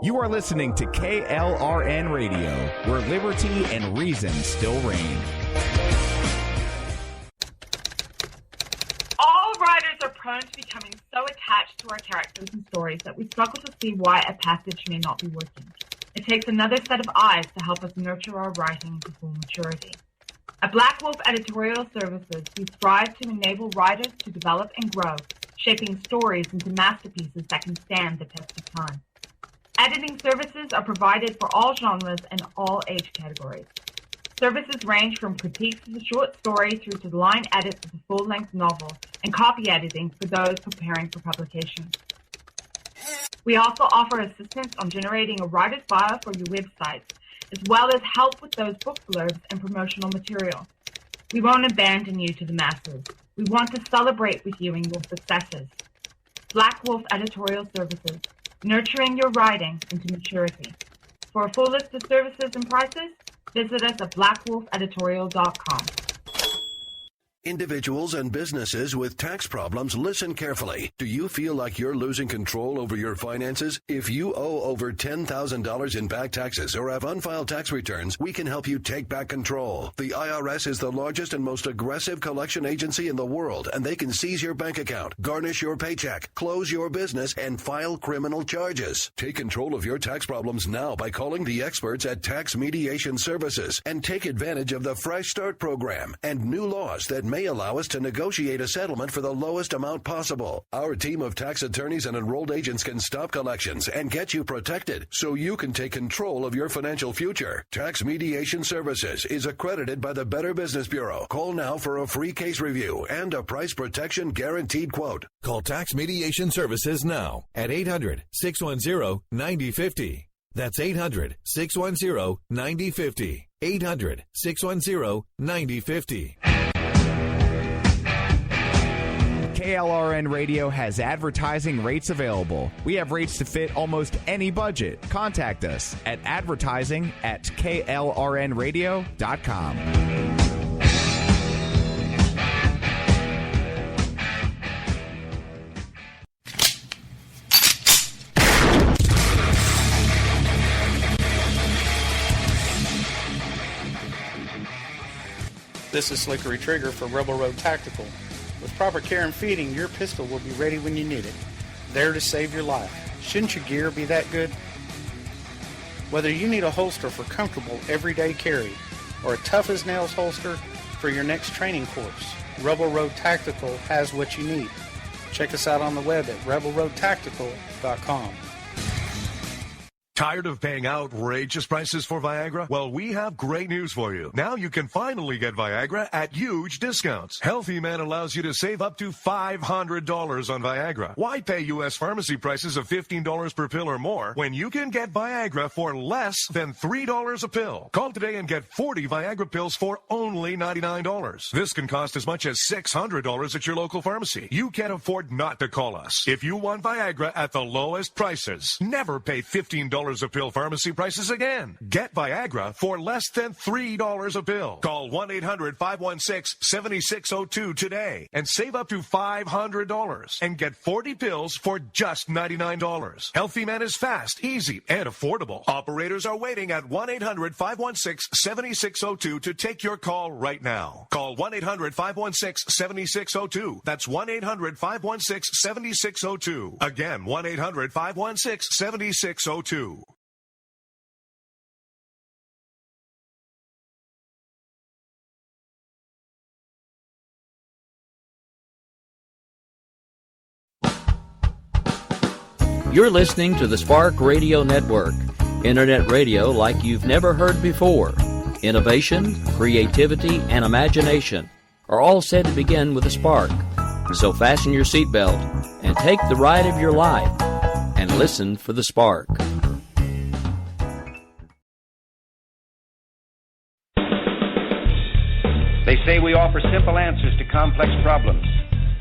You are listening to KLRN Radio, where liberty and reason still reign. All writers are prone to becoming so attached to our characters and stories that we struggle to see why a passage may not be working. It takes another set of eyes to help us nurture our writing to full maturity. At Black Wolf Editorial Services, we strive to enable writers to develop and grow, shaping stories into masterpieces that can stand the test of time. Editing services are provided for all genres and all age categories. Services range from critiques of the short story through to line edits of the full-length novel and copy editing for those preparing for publication. We also offer assistance on generating a writer's bio for your websites, as well as help with those book blurbs and promotional material. We won't abandon you to the masses. We want to celebrate with you in your successes. Black Wolf Editorial Services, nurturing your writing into maturity. For a full list of services and prices, visit us at blackwolfeditorial.com. Individuals and businesses with tax problems, listen carefully. Do you feel like you're losing control over your finances? If you owe over $10,000 in back taxes or have unfiled tax returns, we can help you take back control. The IRS is the largest and most aggressive collection agency in the world, and they can seize your bank account, garnish your paycheck, close your business, and file criminal charges. Take control of your tax problems now by calling the experts at Tax Mediation Services and take advantage of the Fresh Start program and new laws that may allow us to negotiate a settlement for the lowest amount possible. Our team of tax attorneys and enrolled agents can stop collections and get you protected so you can take control of your financial future. Tax Mediation Services is accredited by the Better Business Bureau. Call now for a free case review and a price protection guaranteed quote. Call Tax Mediation Services now at 800-610-9050. That's 800-610-9050. 800-610-9050. KLRN Radio has advertising rates available. We have rates to fit almost any budget. Contact us at advertising@klrnradio.com. This is Slickery Trigger for Rebel Road Tactical. With proper care and feeding, your pistol will be ready when you need it, there to save your life. Shouldn't your gear be that good? Whether you need a holster for comfortable everyday carry or a tough-as-nails holster for your next training course, Rebel Road Tactical has what you need. Check us out on the web at rebelroadtactical.com. Tired of paying outrageous prices for Viagra? Well, we have great news for you. Now you can finally get Viagra at huge discounts. Healthy Man allows you to save up to $500 on Viagra. Why pay U.S. pharmacy prices of $15 per pill or more when you can get Viagra for less than $3 a pill? Call today and get 40 Viagra pills for only $99. This can cost as much as $600 at your local pharmacy. You can't afford not to call us. If you want Viagra at the lowest prices, never pay $15 a pill pharmacy prices again. Get Viagra for less than $3 a pill. Call 1-800-516-7602 today and save up to $500 and get 40 pills for just $99. Healthy Man is fast, easy, and affordable. Operators are waiting at 1-800-516-7602 to take your call right now. Call 1-800-516-7602. That's 1-800-516-7602. Again, 1-800-516-7602. You're listening to the Spark Radio Network, internet radio like you've never heard before. Innovation, creativity, and imagination are all said to begin with a spark. So fasten your seatbelt and take the ride of your life and listen for the spark. They say we offer simple answers to complex problems.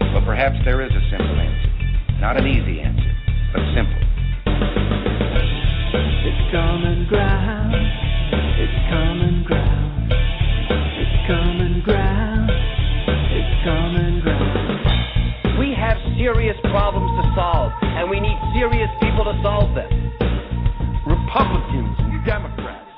Well, perhaps there is a simple answer. Not an easy answer, but simple. It's common ground. It's common ground. It's common ground. It's common ground. We have serious problems to solve, and we need serious people to solve them. Republicans and Democrats.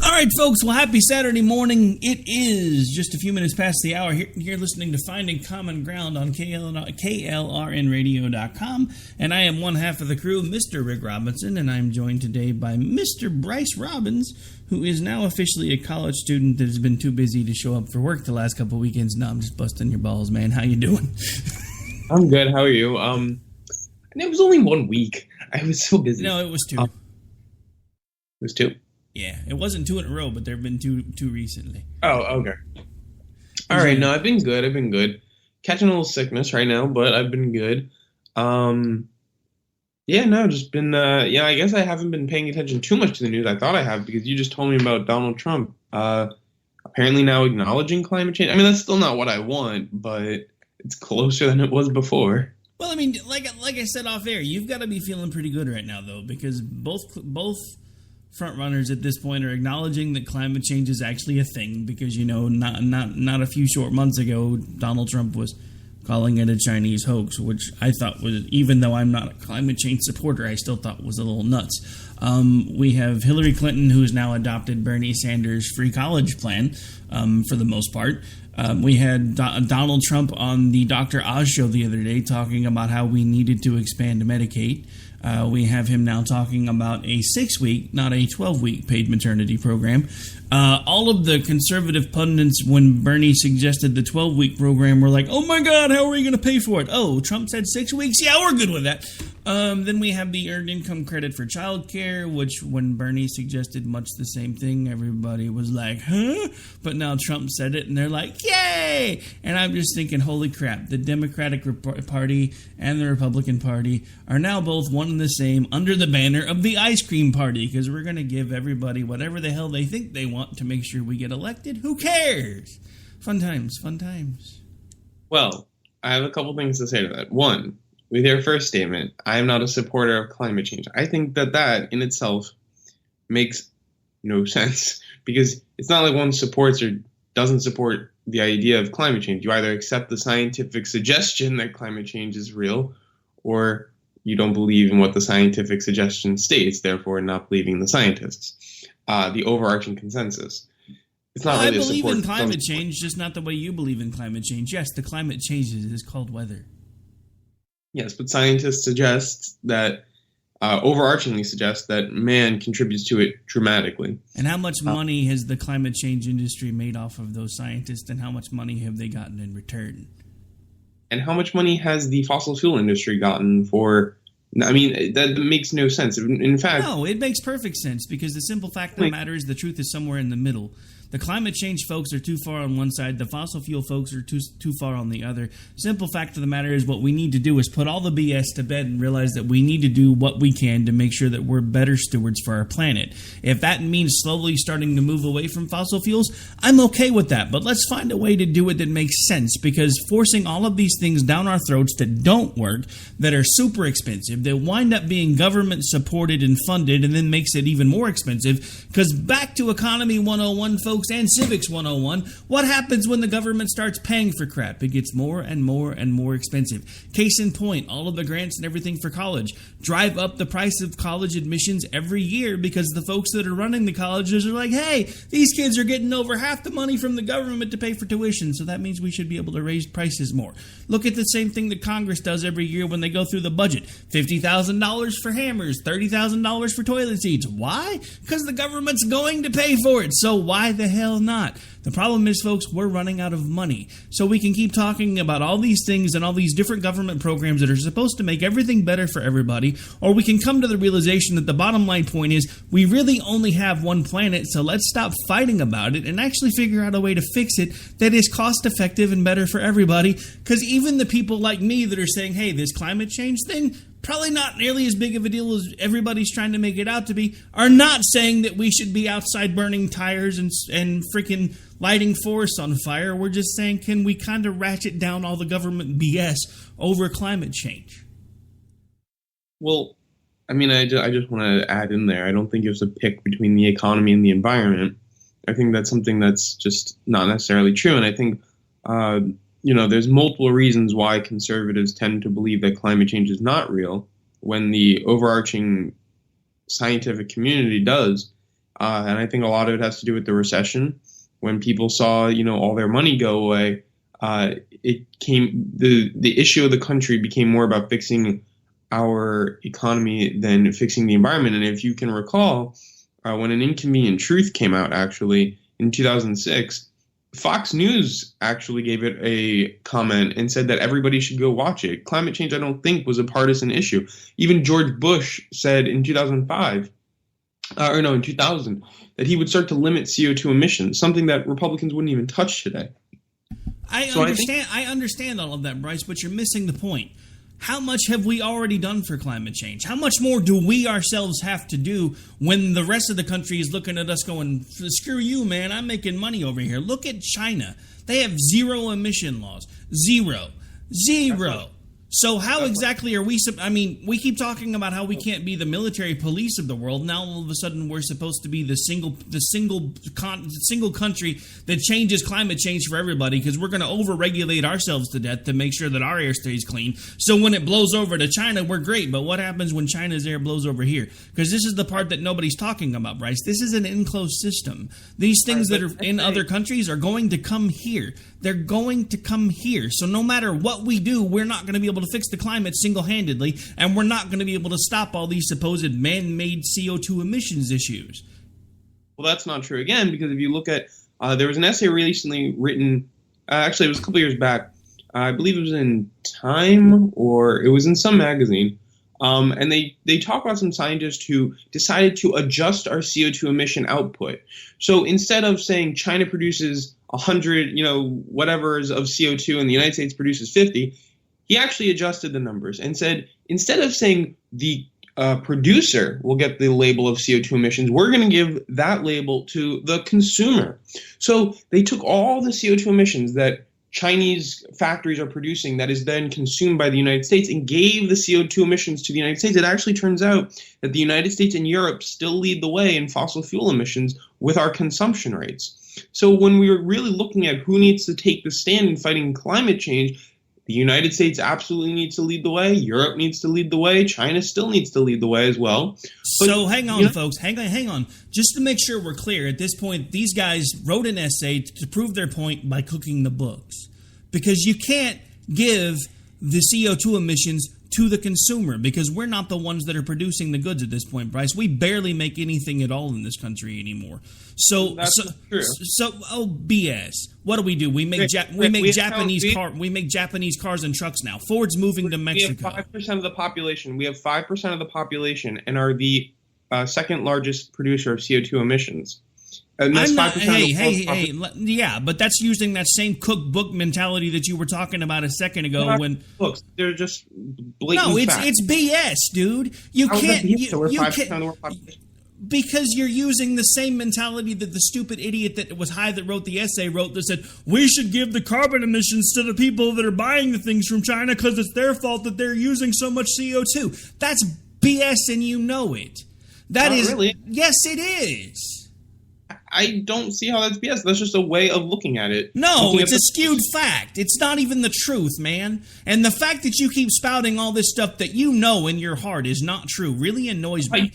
All right, folks. Well, happy Saturday morning. It is just a few minutes past the hour. You're listening to Finding Common Ground on KLRNradio.com. And I am one half of the crew, Mr. Rick Robinson, and I'm joined today by Mr. Bryce Robbins, who is now officially a college student that has been too busy to show up for work the last couple of weekends. No, I'm just busting your balls, man. How you doing? I'm good. How are you? And it was only 1 week. I was so busy. No, it was 2. It was 2? Yeah, it wasn't 2 in a row, but there have been two recently. Oh, okay. All right, no, I've been good. Catching a little sickness right now, but I've been good. Just been, I guess I haven't been paying attention too much to the news. I thought I have, because you just told me about Donald Trump apparently now acknowledging climate change. I mean, that's still not what I want, but it's closer than it was before. Well, I mean, like I said off air, you've got to be feeling pretty good right now, though, because both front runners at this point are acknowledging that climate change is actually a thing, because, you know, not a few short months ago, Donald Trump was calling it a Chinese hoax, which I thought was, even though I'm not a climate change supporter, I still thought was a little nuts. We have Hillary Clinton, who has now adopted Bernie Sanders' free college plan, for the most part. We had Donald Trump on the Dr. Oz show the other day talking about how we needed to expand Medicaid. We have him now talking about a 6-week, not a 12-week paid maternity program. All of the conservative pundits, when Bernie suggested the 12-week program, were like, oh my God, how are we going to pay for it? Oh, Trump said 6 weeks? Yeah, we're good with that. Then we have the earned income credit for childcare, which when Bernie suggested much the same thing, everybody was like, huh? But now Trump said it, and they're like, yay! And I'm just thinking, holy crap, the Democratic Party and the Republican Party are now both one and the same under the banner of the ice cream party, because we're going to give everybody whatever the hell they think they want to make sure we get elected. Who cares? Fun times, fun times. Well, I have a couple things to say to that. One, with your first statement, I am not a supporter of climate change. I think that in itself makes no sense, because it's not like one supports or doesn't support the idea of climate change. You either accept the scientific suggestion that climate change is real, or you don't believe in what the scientific suggestion states, therefore not believing the scientists. The overarching consensus. It's not really I believe in climate change, just not the way you believe in climate change. Yes, the climate changes. It is called weather. Yes, but scientists suggest that, overarchingly suggest that man contributes to it dramatically. And how much money has the climate change industry made off of those scientists, and how much money have they gotten in return? And how much money has the fossil fuel industry gotten for... I mean, that makes no sense. In fact... No, it makes perfect sense, because the simple fact of the matter is the truth is somewhere in the middle. The climate change folks are too far on one side. The fossil fuel folks are too far on the other. Simple fact of the matter is what we need to do is put all the BS to bed and realize that we need to do what we can to make sure that we're better stewards for our planet. If that means slowly starting to move away from fossil fuels, I'm okay with that. But let's find a way to do it that makes sense, because forcing all of these things down our throats that don't work, that are super expensive, that wind up being government supported and funded, and then makes it even more expensive, because back to Economy 101, folks, and Civics 101, what happens when the government starts paying for crap? It gets more and more and more expensive. Case in point, all of the grants and everything for college drive up the price of college admissions every year, because the folks that are running the colleges are like, hey, these kids are getting over half the money from the government to pay for tuition, so that means we should be able to raise prices more. Look at the same thing that Congress does every year when they go through the budget. $50,000 for hammers, $30,000 for toilet seats. Why? Because the government's going to pay for it, so why the hell not? The problem is, folks, we're running out of money. So we can keep talking about all these things and all these different government programs that are supposed to make everything better for everybody, or we can come to the realization that the bottom line point is we really only have one planet, so let's stop fighting about it and actually figure out a way to fix it that is cost effective and better for everybody, because even the people like me that are saying, hey, this climate change thing, probably not nearly as big of a deal as everybody's trying to make it out to be, are not saying that we should be outside burning tires and freaking lighting forests on fire. We're just saying, can we kind of ratchet down all the government BS over climate change? Well, I mean, I just want to add in there, I don't think it's a pick between the economy and the environment. I think that's something that's just not necessarily true. And I think, there's multiple reasons why conservatives tend to believe that climate change is not real, when the overarching scientific community does. And I think a lot of it has to do with the recession. When people saw, all their money go away, the issue of the country became more about fixing our economy than fixing the environment. And if you can recall, when An Inconvenient Truth came out, actually, in 2006, Fox News actually gave it a comment and said that everybody should go watch it. Climate change, I don't think, was a partisan issue. Even George Bush said in 2000, that he would start to limit CO2 emissions, something that Republicans wouldn't even touch today. I understand all of that, Bryce, but you're missing the point. How much have we already done for climate change? How much more do we ourselves have to do when the rest of the country is looking at us going, screw you, man, I'm making money over here. Look at China. They have zero emission laws. Zero. So how exactly are we? We keep talking about how we can't be the military police of the world. Now all of a sudden we're supposed to be the single country that changes climate change for everybody because we're going to overregulate ourselves to death to make sure that our air stays clean. So when it blows over to China, we're great. But what happens when China's air blows over here? Because this is the part that nobody's talking about, Bryce. This is an enclosed system. These things that are in other countries are going to come here. They're going to come here. So no matter what we do, we're not going to be able to fix the climate single-handedly, and we're not going to be able to stop all these supposed man-made CO2 emissions issues. Well, that's not true again, because if you look at, there was an essay recently written, actually it was a couple years back, I believe it was in Time, or it was in some magazine, and they talk about some scientists who decided to adjust our CO2 emission output. So instead of saying China produces 100, whatever's of CO2 and the United States produces 50, he actually adjusted the numbers and said, instead of saying the producer will get the label of CO2 emissions, we're going to give that label to the consumer. So they took all the CO2 emissions that Chinese factories are producing that is then consumed by the United States and gave the CO2 emissions to the United States. It actually turns out that the United States and Europe still lead the way in fossil fuel emissions with our consumption rates. So when we were really looking at who needs to take the stand in fighting climate change, the United States absolutely needs to lead the way. Europe needs to lead the way. China still needs to lead the way as well. So hang on, folks. Hang on. Just to make sure we're clear, at this point, these guys wrote an essay to prove their point by cooking the books. Because you can't give the CO2 emissions to the consumer because we're not the ones that are producing the goods at this point, Bryce. We barely make anything at all in this country anymore. So BS. What do? We make Japanese cars and trucks now. Ford's moving to Mexico. We have 5% of the population. We have 5% of the population and are the second largest producer of CO2 emissions. And that's 5% yeah, but that's using that same cookbook mentality that you were talking about a second ago. When books, they're just blatant. No, it's facts. BS, dude. You can't. Because you're using the same mentality that the stupid idiot that wrote the essay wrote that said we should give the carbon emissions to the people that are buying the things from China because it's their fault that they're using so much CO2. That's BS, and you know it. That is really. Yes, it is. I don't see how that's BS. That's just a way of looking at it. No, it's a skewed fact. It's not even the truth, man. And the fact that you keep spouting all this stuff that you know in your heart is not true really annoys me.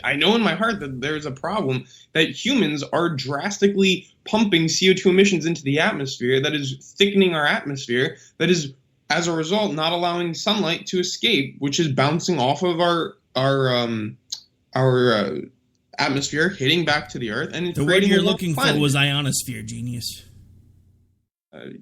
I know in my heart that there's a problem that humans are drastically pumping CO2 emissions into the atmosphere that is thickening our atmosphere, that is, as a result, not allowing sunlight to escape, which is bouncing off of our atmosphere, hitting back to the Earth, and the word you're looking for was ionosphere, genius.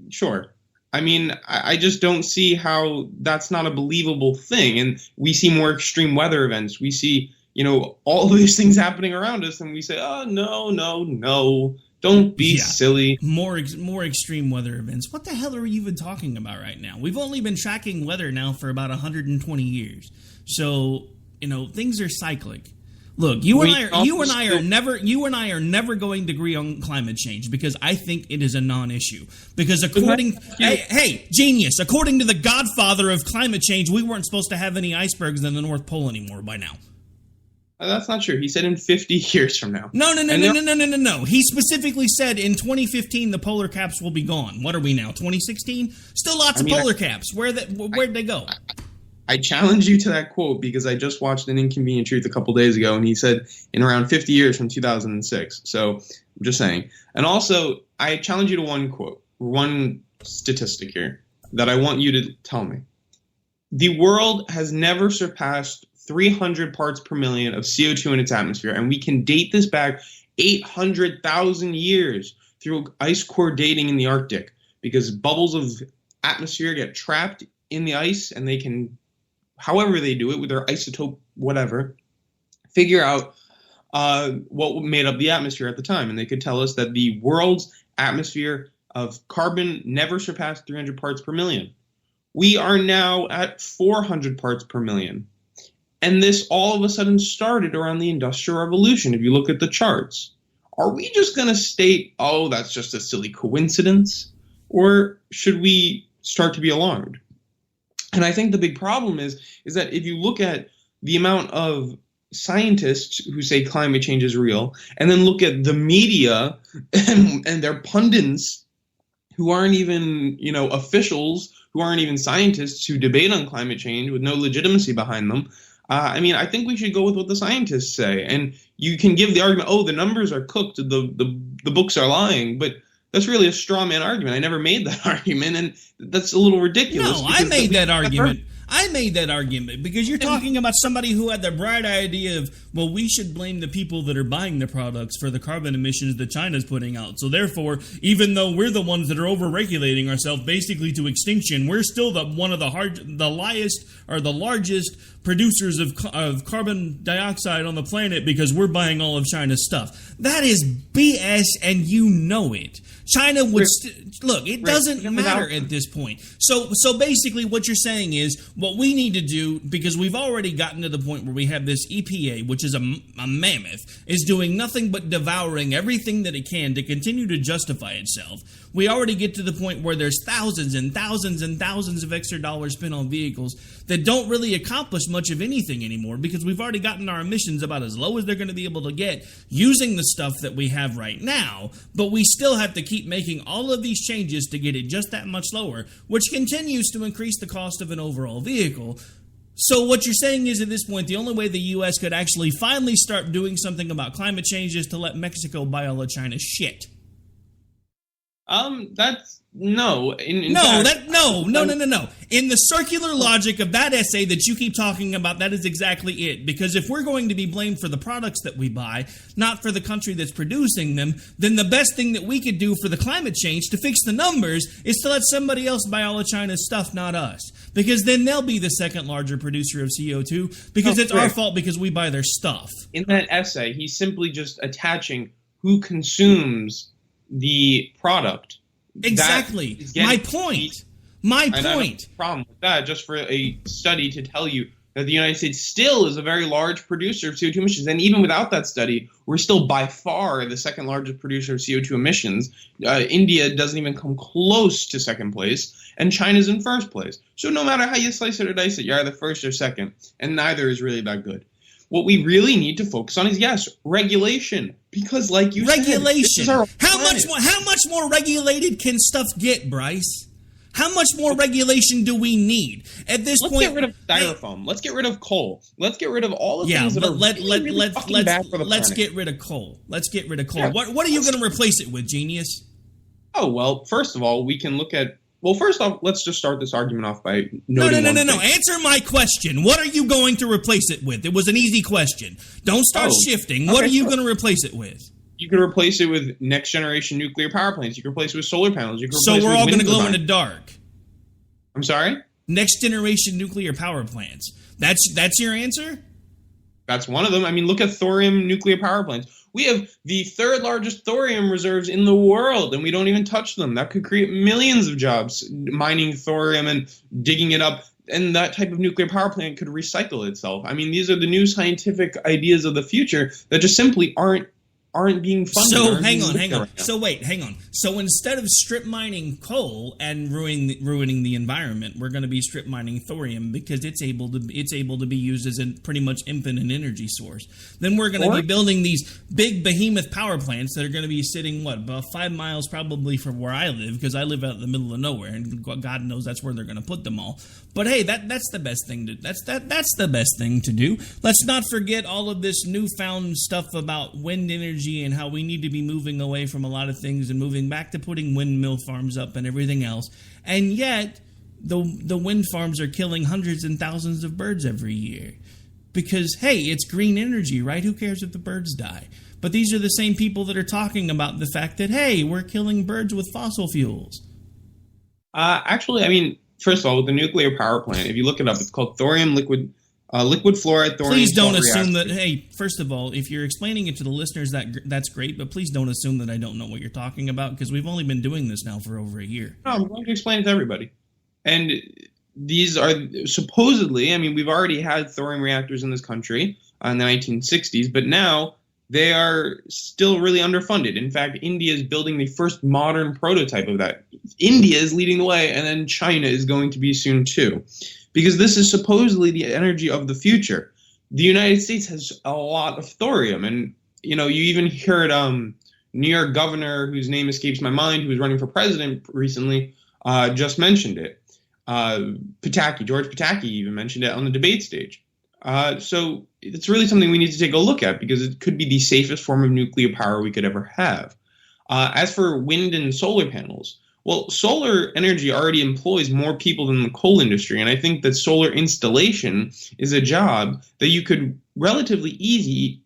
Sure. I mean, I just don't see how that's not a believable thing. And we see more extreme weather events. We see, all of these things happening around us, and we say, oh, no, don't be silly. More extreme weather events. What the hell are you even talking about right now? We've only been tracking weather now for about 120 years. So, things are cyclic. Look, you and I are never going to agree on climate change because I think it is a non-issue. Because according to the godfather of climate change, we weren't supposed to have any icebergs in the North Pole anymore by now. That's not true. He said in 50 years from now. No. He specifically said in 2015 the polar caps will be gone. What are we now? 2016? Still lots of polar caps. Where'd they go? I challenge you to that quote because I just watched An Inconvenient Truth a couple days ago, and he said in around 50 years from 2006. So I'm just saying. And also, I challenge you to one statistic here that I want you to tell me. The world has never surpassed 300 parts per million of CO2 in its atmosphere, and we can date this back 800,000 years through ice core dating in the Arctic, because bubbles of atmosphere get trapped in the ice, and they can, however they do it, with their isotope whatever, figure out what made up the atmosphere at the time. And they could tell us that the world's atmosphere of carbon never surpassed 300 parts per million. We are now at 400 parts per million. And this all of a sudden started around the Industrial Revolution, if you look at the charts. Are we just going to state, oh, that's just a silly coincidence? Or should we start to be alarmed? And I think the big problem is that if you look at the amount of scientists who say climate change is real, and then look at the media and their pundits who aren't even, officials, who aren't even scientists, who debate on climate change with no legitimacy behind them, I think we should go with what the scientists say. And you can give the argument, oh, the numbers are cooked, the books are lying, but that's really a straw man argument. I never made that argument, and that's a little ridiculous. No, I made that argument. I made that argument because you're talking about somebody who had the bright idea of, well, we should blame the people that are buying the products for the carbon emissions that China's putting out. So therefore, even though we're the ones that are over-regulating ourselves basically to extinction, we're still the largest producers of carbon dioxide on the planet because we're buying all of China's stuff. That is BS, and you know it. China would look. It doesn't matter at this point. So basically, what you're saying is what we need to do, because we've already gotten to the point where we have this EPA, which is a mammoth, is doing nothing but devouring everything that it can to continue to justify itself. We already get to the point where there's thousands and thousands and thousands of extra dollars spent on vehicles that don't really accomplish much of anything anymore, because we've already gotten our emissions about as low as they're going to be able to get using the stuff that we have right now, but we still have to keep making all of these changes to get it just that much lower, which continues to increase the cost of an overall vehicle. So what you're saying is, at this point, the only way the U.S. could actually finally start doing something about climate change is to let Mexico buy all of China's shit. That's no. No. In the circular logic of that essay that you keep talking about, that is exactly it. Because if we're going to be blamed for the products that we buy, not for the country that's producing them, then the best thing that we could do for the climate change to fix the numbers is to let somebody else buy all of China's stuff, not us. Because then they'll be the second larger producer of CO2, because it's our fault because we buy their stuff. In that essay, he's simply just attaching who consumes the product. Exactly. My point. My point. I don't have a problem with that, just for a study to tell you that the United States still is a very large producer of CO2 emissions. And even without that study, we're still by far the second largest producer of CO2 emissions. India doesn't even come close to second place, and China's in first place. So no matter how you slice it or dice it, you're either first or second, and neither is really that good. What we really need to focus on is, yes, regulation. Because like you said, how much more regulated can stuff get, Bryce? How much more regulation do we need? At this point, let's get rid of styrofoam. Let's get rid of coal. Let's get rid of all the things that are really fucking bad for the planet. Let's get rid of coal. Let's get rid of coal. Yeah, what are you going to replace it with, genius? Oh, well, first of all, we can look at... Well, first off, let's just start this argument off by noting No. Answer my question. What are you going to replace it with? It was an easy question. Don't start shifting. What are you going to replace it with? You can replace it with next-generation nuclear power plants. You can replace it with solar panels. You can so we're all going to glow in the dark. I'm sorry? Next-generation nuclear power plants. That's your answer? That's one of them. I mean, look at thorium nuclear power plants. We have the third largest thorium reserves in the world, and we don't even touch them. That could create millions of jobs, mining thorium and digging it up. And that type of nuclear power plant could recycle itself. I mean, these are the new scientific ideas of the future that just simply aren't aren't being funded. So hang on. Right, so wait, hang on. So instead of strip mining coal and ruining the environment, we're going to be strip mining thorium because it's able to be used as a pretty much infinite energy source. Then we're going to be building these big behemoth power plants that are going to be sitting about 5 miles probably from where I live, because I live out in the middle of nowhere, and God knows that's where they're going to put them all. But hey, that's the best thing to that's the best thing to do. Let's not forget all of this newfound stuff about wind energy and how we need to be moving away from a lot of things and moving back to putting windmill farms up and everything else. And yet, the wind farms are killing hundreds and thousands of birds every year. Because, hey, it's green energy, right? Who cares if the birds die? But these are the same people that are talking about the fact that, hey, we're killing birds with fossil fuels. Actually, I mean, first of all, with the nuclear power plant, if you look it up, it's called thorium liquid fluoride thorium. Please don't assume that, hey, first of all, if you're explaining it to the listeners, that's great, but please don't assume that I don't know what you're talking about, because we've only been doing this now for over a year. No, I'm going to explain it to everybody. And these are supposedly, I mean, we've already had thorium reactors in this country in the 1960s, but now they are still really underfunded. In fact, India is building the first modern prototype of that. India is leading the way, and then China is going to be soon too. Because this is supposedly the energy of the future. The United States has a lot of thorium. And, you know, you even heard New York governor, whose name escapes my mind, who was running for president recently, just mentioned it. George Pataki even mentioned it on the debate stage. So it's really something we need to take a look at, because it could be the safest form of nuclear power we could ever have. As for wind and solar panels, well, solar energy already employs more people than the coal industry, and I think that solar installation is a job that you could relatively easy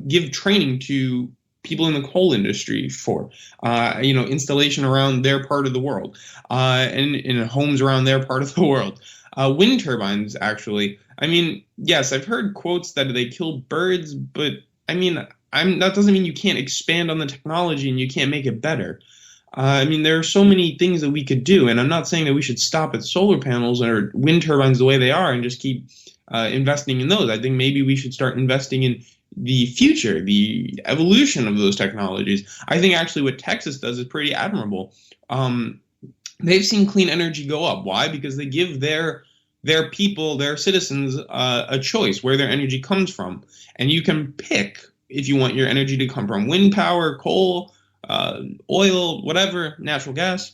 give training to people in the coal industry for, installation around their part of the world, and in homes around their part of the world. Wind turbines, actually. I mean, yes, I've heard quotes that they kill birds, but I mean, that doesn't mean you can't expand on the technology and you can't make it better. I mean, there are so many things that we could do, and I'm not saying that we should stop at solar panels or wind turbines the way they are and just keep investing in those. I think maybe we should start investing in the future, the evolution of those technologies. I think actually what Texas does is pretty admirable. They've seen clean energy go up. Why? Because they give their people, their citizens, a choice where their energy comes from. And you can pick if you want your energy to come from wind power, coal, oil, whatever, natural gas.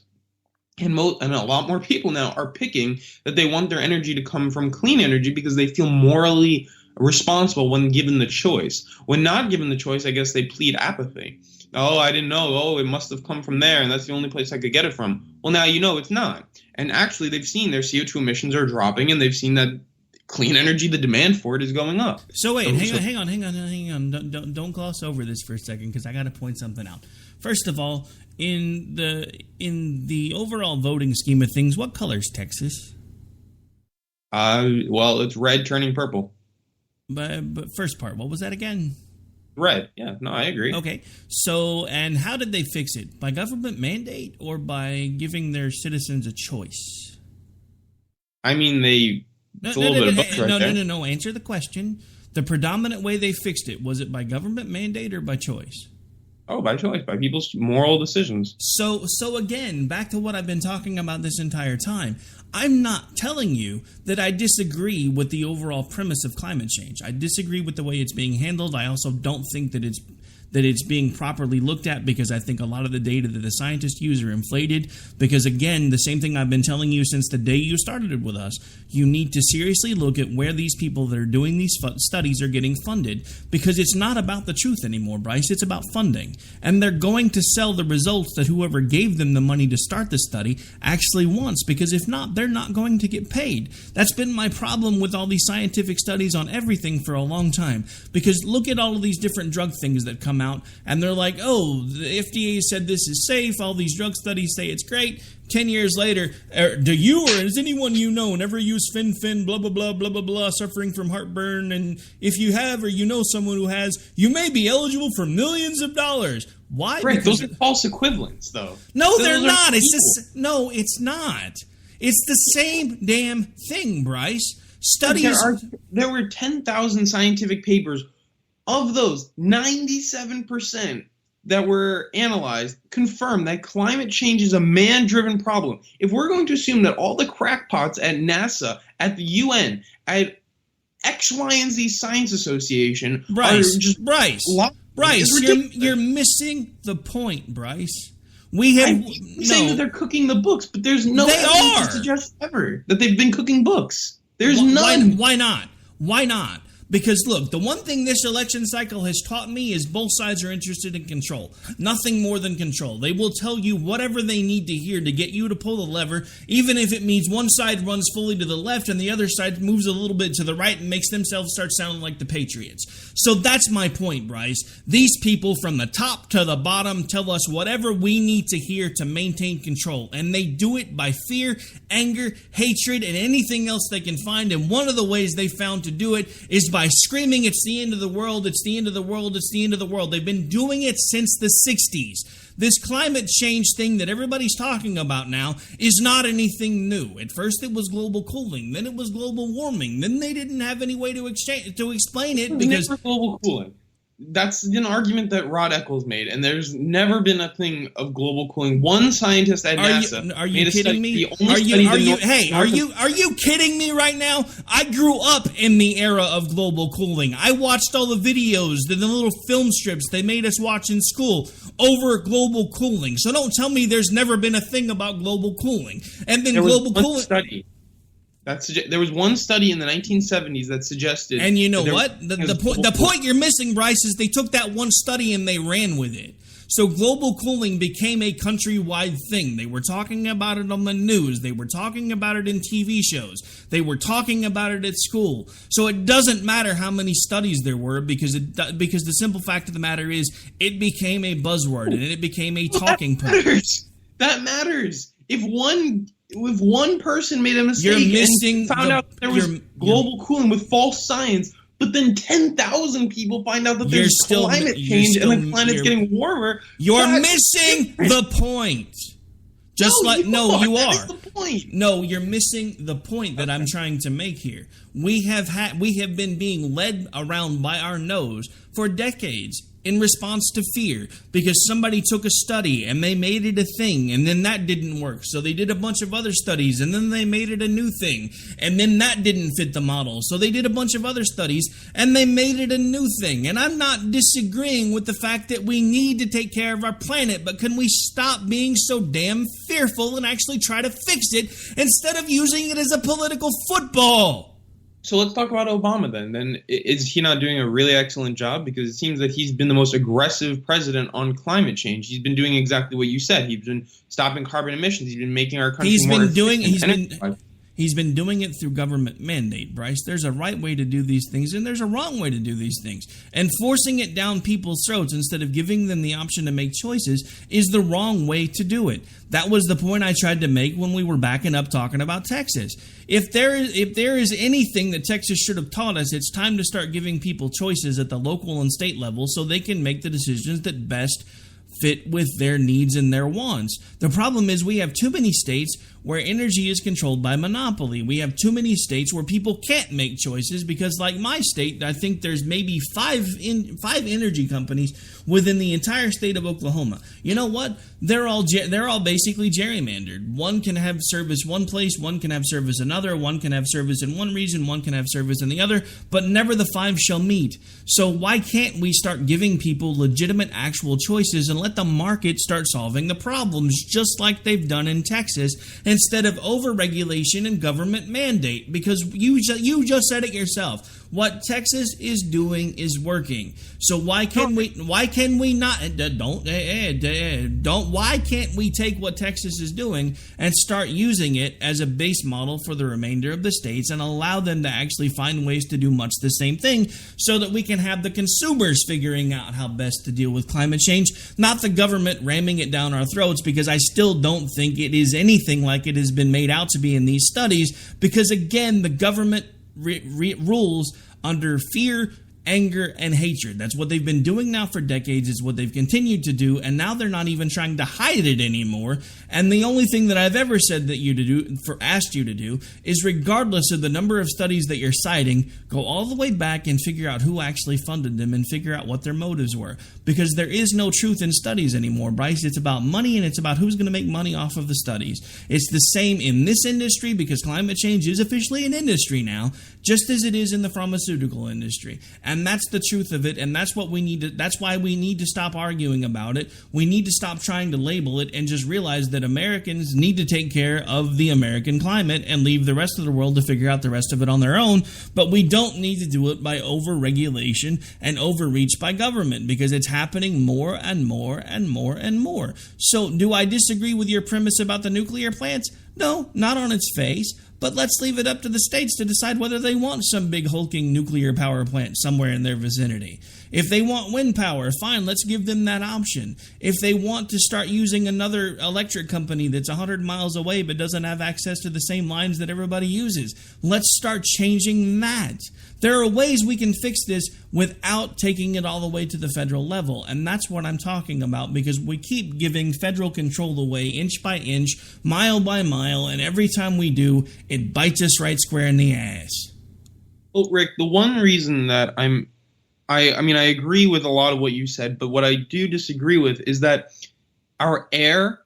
And a lot more people now are picking that they want their energy to come from clean energy because they feel morally responsible when given the choice. When not given the choice, I guess they plead apathy. Oh, I didn't know. Oh, it must have come from there, and that's the only place I could get it from. Well, now you know it's not. And actually, they've seen their CO2 emissions are dropping, and they've seen that clean energy, the demand for it is going up. So wait, hang on. Don't gloss over this for a second, because I got to point something out. First of all, in the overall voting scheme of things, what color is Texas? Well, it's red turning purple. But first part, what was that again? Red. Yeah, no, I agree. Okay. So, and how did they fix it? By government mandate or by giving their citizens a choice? I mean, it's a little bit of both right there. No. Answer the question. The predominant way they fixed it, was it by government mandate or by choice? Oh, by choice, by people's moral decisions. So again, back to what I've been talking about this entire time. I'm not telling you that I disagree with the overall premise of climate change. I disagree with the way it's being handled. I also don't think that it's being properly looked at, because I think a lot of the data that the scientists use are inflated. Because again, the same thing I've been telling you since the day you started it with us, you need to seriously look at where these people that are doing these studies are getting funded, because it's not about the truth anymore, Bryce. It's about funding. And they're going to sell the results that whoever gave them the money to start the study actually wants, because if not, they're not going to get paid. That's been my problem with all these scientific studies on everything for a long time. Because look at all of these different drug things that come out, and they're like, oh, the FDA said this is safe, all these drug studies say it's great. 10 years later, do you or is anyone you know never use fen, blah, blah, blah, blah, blah, blah, suffering from heartburn, and if you have or you know someone who has, you may be eligible for millions of dollars. Why? Right, those are false equivalents, though. No, they're not. No, it's not. It's the same damn thing, Bryce. Studies. There were 10,000 scientific papers Of those, 97% that were analyzed confirm that climate change is a man-driven problem. If we're going to assume that all the crackpots at NASA, at the UN, at X, Y, and Z Science Association are just Bryce, you're missing the point, Bryce. I'm saying that they're cooking the books, but there's no evidence to suggest ever that they've been cooking books. There's none. Why not? Why not? Because, look, the one thing this election cycle has taught me is both sides are interested in control. Nothing more than control. They will tell you whatever they need to hear to get you to pull the lever, even if it means one side runs fully to the left and the other side moves a little bit to the right and makes themselves start sounding like the Patriots. So that's my point, Bryce. These people from the top to the bottom tell us whatever we need to hear to maintain control. And they do it by fear, anger, hatred, and anything else they can find. And one of the ways they found to do it is by screaming, it's the end of the world, it's the end of the world, it's the end of the world. They've been doing it since the 60s. This climate change thing that everybody's talking about now is not anything new. At first it was global cooling, then it was global warming, then they didn't have any way to explain it because never global cooling. That's an argument that Rod Eccles made, and there's never been a thing of global cooling. One scientist at NASA are you kidding me? Are you kidding me right now? I grew up in the era of global cooling. I watched all the videos, the little film strips they made us watch in school over global cooling. So don't tell me there's never been a thing about global cooling. And then global cooling. There was one study in the 1970s that suggested... And you know what? The point you're missing, Bryce, is they took that one study and they ran with it. So global cooling became a countrywide thing. They were talking about it on the news. They were talking about it in TV shows. They were talking about it at school. So it doesn't matter how many studies there were because the simple fact of the matter is it became a buzzword and it became a talking point. That matters. If one person made a mistake and found out there was global cooling with false science, but then 10,000 people find out that there's climate change and the planet's getting warmer. You're missing the point. You are. That is the point. No, you're missing the point that I'm trying to make here. We have been being led around by our nose for decades in response to fear because somebody took a study and they made it a thing and then that didn't work. So they did a bunch of other studies and then they made it a new thing and then that didn't fit the model. So they did a bunch of other studies and they made it a new thing. And I'm not disagreeing with the fact that we need to take care of our planet, but can we stop being so damn fearful and actually try to fix it instead of using it as a political football? So let's talk about Obama then. Then is he not doing a really excellent job? Because it seems that he's been the most aggressive president on climate change. He's been doing exactly what you said. He's been stopping carbon emissions. He's been making our country He's been doing it through government mandate, Bryce. There's a right way to do these things, and there's a wrong way to do these things. And forcing it down people's throats instead of giving them the option to make choices is the wrong way to do it. That was the point I tried to make when we were backing up talking about Texas. If there is anything that Texas should have taught us, it's time to start giving people choices at the local and state level so they can make the decisions that best fit with their needs and their wants. The problem is we have too many states where energy is controlled by monopoly. We have too many states where people can't make choices because, like my state, I think there's maybe five energy companies within the entire state of Oklahoma. You know what? They're all basically gerrymandered. One can have service one place, one can have service another, one can have service in one region, one can have service in the other, but never the five shall meet. So why can't we start giving people legitimate actual choices and let the market start solving the problems just like they've done in Texas instead of over-regulation and government mandate? Because you just said it yourself. What Texas is doing is working. So why can't we take what Texas is doing and start using it as a base model for the remainder of the states and allow them to actually find ways to do much the same thing so that we can have the consumers figuring out how best to deal with climate change, not the government ramming it down our throats, because I still don't think it is anything like it has been made out to be in these studies, because again, the government rules under fear, anger, and hatred. That's what they've been doing now for decades. It's what they've continued to do, and now they're not even trying to hide it anymore. And the only thing that I've ever said that asked you to do is, regardless of the number of studies that you're citing, go all the way back and figure out who actually funded them and figure out what their motives were. Because there is no truth in studies anymore, Bryce. It's about money, and it's about who's going to make money off of the studies. It's the same in this industry, because climate change is officially an industry now, just as it is in the pharmaceutical industry. And that's the truth of it, and that's what we need to, that's why we need to stop arguing about it. We need to stop trying to label it and just realize that Americans need to take care of the American climate and leave the rest of the world to figure out the rest of it on their own. But we don't need to do it by over-regulation and overreach by government, because it's happening more and more and more and more. So do I disagree with your premise about the nuclear plants? No, not on its face. But let's leave it up to the states to decide whether they want some big hulking nuclear power plant somewhere in their vicinity. If they want wind power, fine, let's give them that option. If they want to start using another electric company that's 100 miles away but doesn't have access to the same lines that everybody uses, let's start changing that. There are ways we can fix this without taking it all the way to the federal level, and that's what I'm talking about, because we keep giving federal control away inch by inch, mile by mile, and every time we do, it bites us right square in the ass. Well, Rick, the one reason that I mean, I agree with a lot of what you said, but what I do disagree with is that our air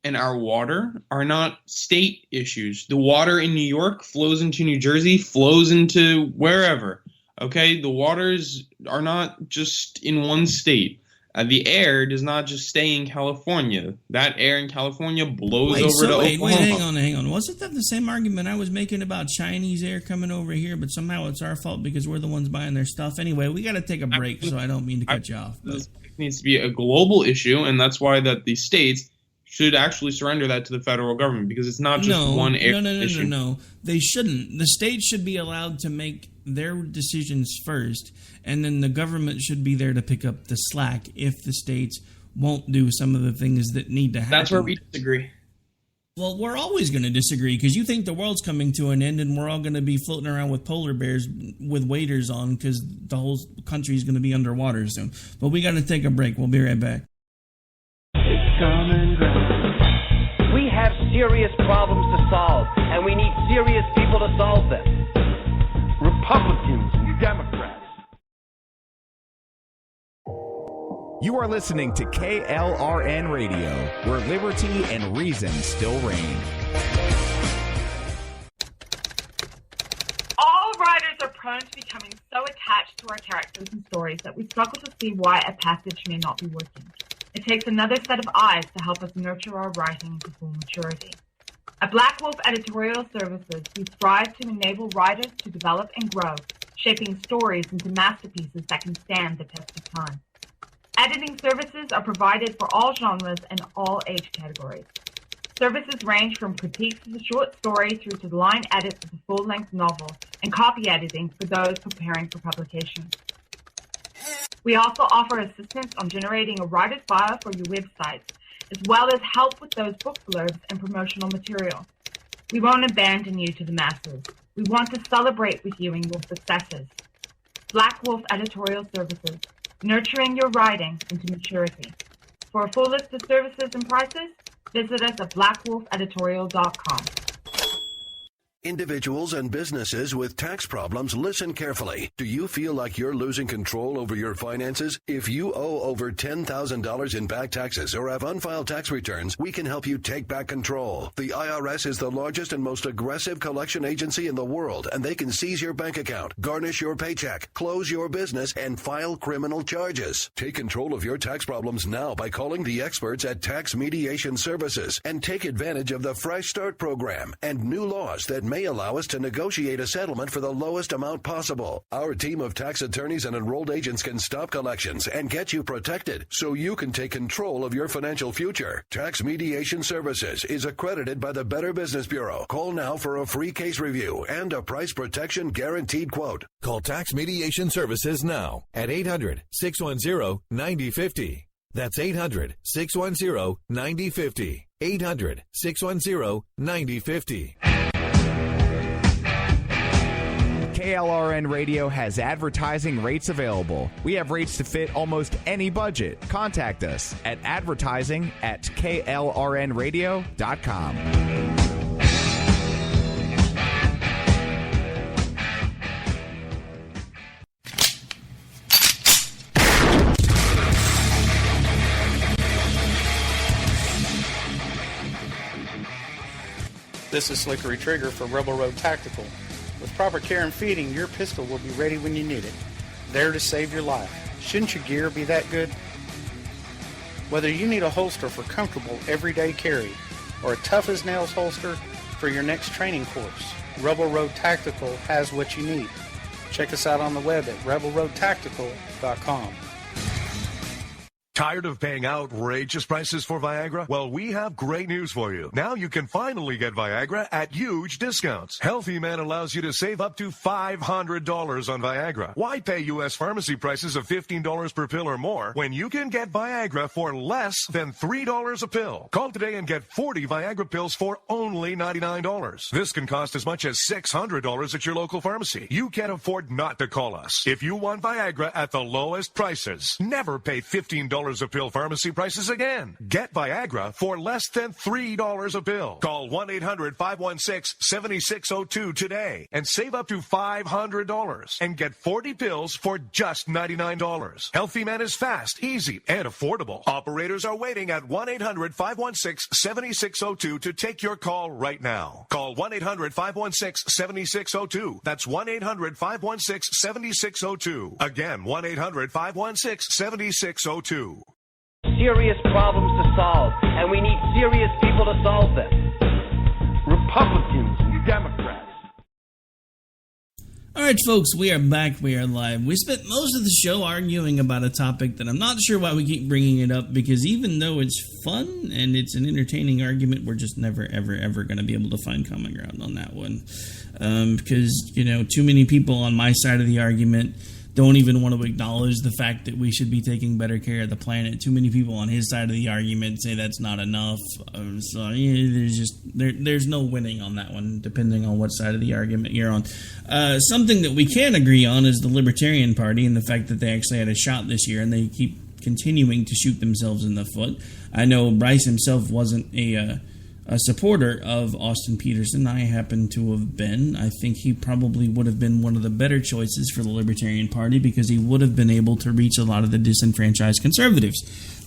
and our water are not state issues. The water in New York flows into New Jersey, flows into wherever. Okay, the waters are not just in one state. The air does not just stay in California. That air in California blows over to Oklahoma. Hang on. Wasn't that the same argument I was making about Chinese air coming over here, but somehow it's our fault because we're the ones buying their stuff? Anyway, we got to take a break, so I don't mean to cut you off. This needs to be a global issue, and that's why that the states should actually surrender that to the federal government, because it's not just one air issue. No. They shouldn't. The states should be allowed to make their decisions first, and then the government should be there to pick up the slack if the states won't do some of the things that need to happen. That's where we disagree. Well, we're always going to disagree, because you think the world's coming to an end and we're all going to be floating around with polar bears with waders on because the whole country's going to be underwater soon. But we got to take a break. We'll be right back. It's common ground. We have serious problems to solve, and we need serious people to solve them. Republicans and Democrats. You are listening to KLRN Radio, where liberty and reason still reign. All writers are prone to becoming so attached to our characters and stories that we struggle to see why a passage may not be working. It takes another set of eyes to help us nurture our writing to full maturity. At Black Wolf Editorial Services, we strive to enable writers to develop and grow, shaping stories into masterpieces that can stand the test of time. Editing services are provided for all genres and all age categories. Services range from critiques of the short story through to the line edits of the full-length novel and copy editing for those preparing for publication. We also offer assistance on generating a writer's bio for your websites, as well as help with those book blurbs and promotional material. We won't abandon you to the masses. We want to celebrate with you in your successes. Black Wolf Editorial Services, nurturing your writing into maturity. For a full list of services and prices, visit us at blackwolfeditorial.com. Individuals and businesses with tax problems, listen carefully. Do you feel like you're losing control over your finances? If you owe over $10,000 in back taxes or have unfiled tax returns, we can help you take back control. The IRS is the largest and most aggressive collection agency in the world, and they can seize your bank account, garnish your paycheck, close your business, and file criminal charges. Take control of your tax problems now by calling the experts at Tax Mediation Services and take advantage of the Fresh Start program and new laws that may allow us to negotiate a settlement for the lowest amount possible. Our team of tax attorneys and enrolled agents can stop collections and get you protected so you can take control of your financial future. Tax Mediation Services is accredited by the Better Business Bureau. Call now for a free case review and a price protection guaranteed quote. Call Tax Mediation Services now at 800-610-9050. That's 800-610-9050. 800-610-9050. KLRN Radio has advertising rates available. We have rates to fit almost any budget. Contact us at advertising@klrnradio.com. This is Slickery Trigger for Rebel Road Tactical. With proper care and feeding, your pistol will be ready when you need it, there to save your life. Shouldn't your gear be that good? Whether you need a holster for comfortable everyday carry or a tough-as-nails holster for your next training course, Rebel Road Tactical has what you need. Check us out on the web at rebelroadtactical.com. Tired of paying outrageous prices for Viagra? Well, we have great news for you. Now you can finally get Viagra at huge discounts. Healthy Man allows you to save up to $500 on Viagra. Why pay U.S. pharmacy prices of $15 per pill or more when you can get Viagra for less than $3 a pill? Call today and get 40 Viagra pills for only $99. This can cost as much as $600 at your local pharmacy. You can't afford not to call us. If you want Viagra at the lowest prices, never pay $15 a pill pharmacy prices again. Get Viagra for less than $3 a pill. Call 1-800-516-7602 today and save up to $500 and get 40 pills for just $99. Healthy Man is fast, easy, and affordable. Operators are waiting at 1-800-516-7602 to take your call right now. Call 1-800-516-7602. That's 1-800-516-7602. Again, 1-800-516-7602. Serious problems to solve, and we need serious people to solve them. Republicans and Democrats. All right, folks, we are back. We are live. We spent most of the show arguing about a topic that I'm not sure why we keep bringing it up, because even though it's fun and it's an entertaining argument, we're just never, ever, ever going to be able to find common ground on that one. Because, you know, too many people on my side of the argument don't even want to acknowledge the fact that we should be taking better care of the planet. Too many people on his side of the argument say that's not enough. So there's no winning on that one, depending on what side of the argument you're on. Something that we can agree on is the Libertarian Party and the fact that they actually had a shot this year, and they keep continuing to shoot themselves in the foot. I know Bryce himself wasn't a supporter of Austin Peterson. I happen to have been. I think he probably would have been one of the better choices for the Libertarian Party because he would have been able to reach a lot of the disenfranchised conservatives.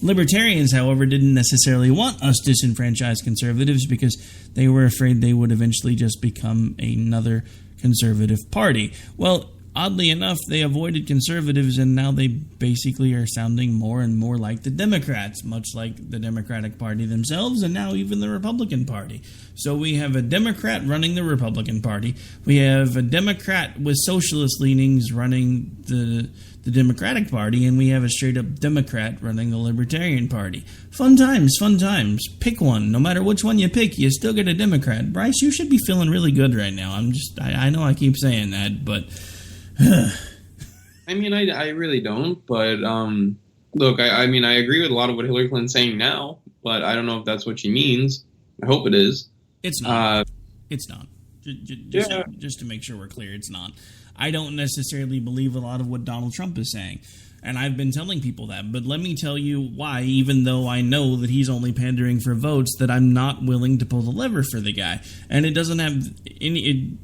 Libertarians, however, didn't necessarily want us disenfranchised conservatives because they were afraid they would eventually just become another conservative party. Well, oddly enough, they avoided conservatives, and now they basically are sounding more and more like the Democrats, much like the Democratic Party themselves, and now even the Republican Party. So we have a Democrat running the Republican Party. We have a Democrat with socialist leanings running the Democratic Party, and we have a straight-up Democrat running the Libertarian Party. Fun times, fun times. Pick one. No matter which one you pick, you still get a Democrat. Bryce, you should be feeling really good right now. I know I keep saying that, but I mean, I really don't, but look, I mean, I agree with a lot of what Hillary Clinton's saying now, but I don't know if that's what she means. I hope it is. It's not. It's not. Just to make sure we're clear, it's not. I don't necessarily believe a lot of what Donald Trump is saying, and I've been telling people that, but let me tell you why, even though I know that he's only pandering for votes, that I'm not willing to pull the lever for the guy. And it doesn't have any,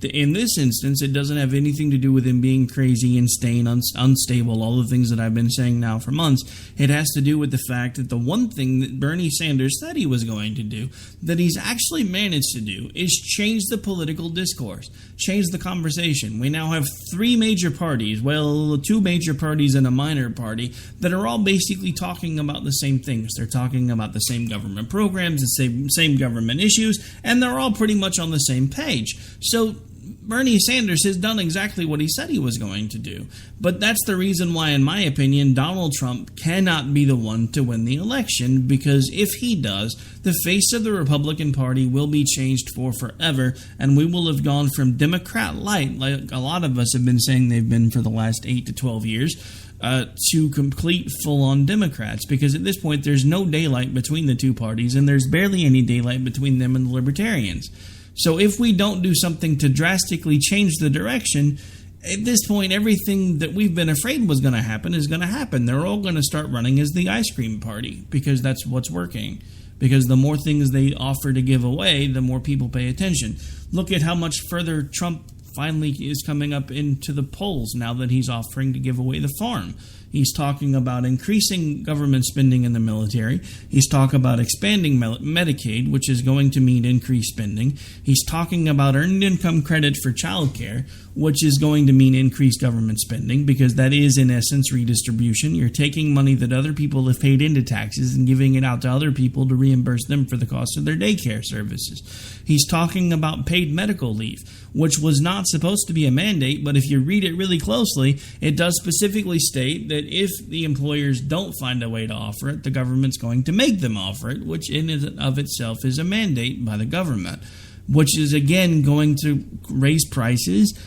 in this instance, it doesn't have anything to do with him being crazy and staying unstable, all the things that I've been saying now for months. It has to do with the fact that the one thing that Bernie Sanders said he was going to do, that he's actually managed to do, is change the political discourse, change the conversation. We now have three major parties, well, two major parties and a minor party, that are all basically talking about the same things. They're talking about the same government programs, the same government issues, and they're all pretty much on the same page. So Bernie Sanders has done exactly what he said he was going to do. But that's the reason why, in my opinion, Donald Trump cannot be the one to win the election, because if he does, the face of the Republican Party will be changed for forever, and we will have gone from Democrat light, like a lot of us have been saying they've been for the last 8 to 12 years, to complete full-on Democrats, because at this point there's no daylight between the two parties, and there's barely any daylight between them and the Libertarians. So if we don't do something to drastically change the direction, at this point, everything that we've been afraid was going to happen is going to happen. They're all going to start running as the ice cream party because that's what's working. Because the more things they offer to give away, the more people pay attention. Look at how much further Trump finally is coming up into the polls now that he's offering to give away the farm. He's talking about increasing government spending in the military. He's talking about expanding Medicaid, which is going to mean increased spending. He's talking about earned income credit for child care, which is going to mean increased government spending because that is, in essence, redistribution. You're taking money that other people have paid into taxes and giving it out to other people to reimburse them for the cost of their daycare services. He's talking about paid medical leave, which was not supposed to be a mandate, but if you read it really closely, it does specifically state that if the employers don't find a way to offer it, the government's going to make them offer it, which in and of itself is a mandate by the government, which is, again, going to raise prices,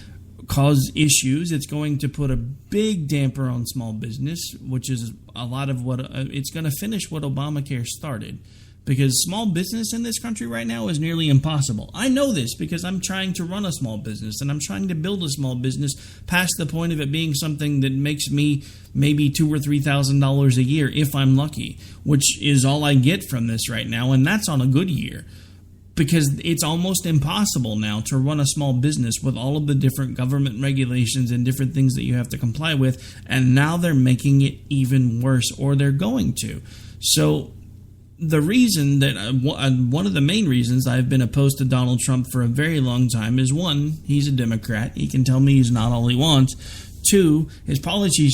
cause issues. It's going to put a big damper on small business, which is a lot of what it's going to finish what Obamacare started. Because small business in this country right now is nearly impossible. I know this because I'm trying to run a small business and I'm trying to build a small business past the point of it being something that makes me maybe $2,000 or $3,000 a year if I'm lucky, which is all I get from this right now, and that's on a good year. Because it's almost impossible now to run a small business with all of the different government regulations and different things that you have to comply with, and now they're making it even worse, or they're going to. So the reason that one of the main reasons I've been opposed to Donald Trump for a very long time is, one, he's a Democrat. He can tell me he's not all he wants. Two, his policy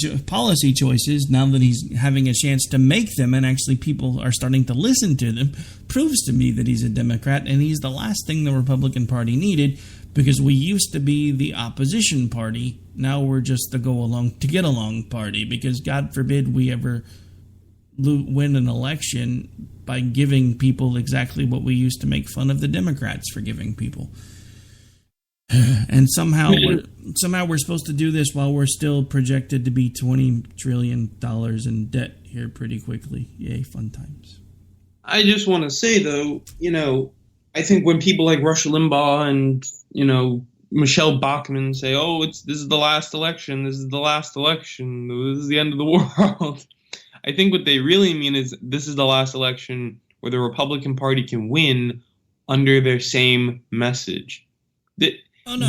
choices, now that he's having a chance to make them and actually people are starting to listen to them, proves to me that he's a Democrat, and he's the last thing the Republican Party needed, because we used to be the opposition party. Now we're just the get-along party, because God forbid we ever win an election by giving people exactly what we used to make fun of the Democrats for giving people. And somehow we're supposed to do this while we're still projected to be $20 trillion in debt here pretty quickly. Yay, fun times. I just want to say, though, I think when people like Rush Limbaugh and, Michelle Bachmann say, oh, this is the last election, this is the last election, this is the end of the world, I think what they really mean is this is the last election where the Republican Party can win under their same message. No.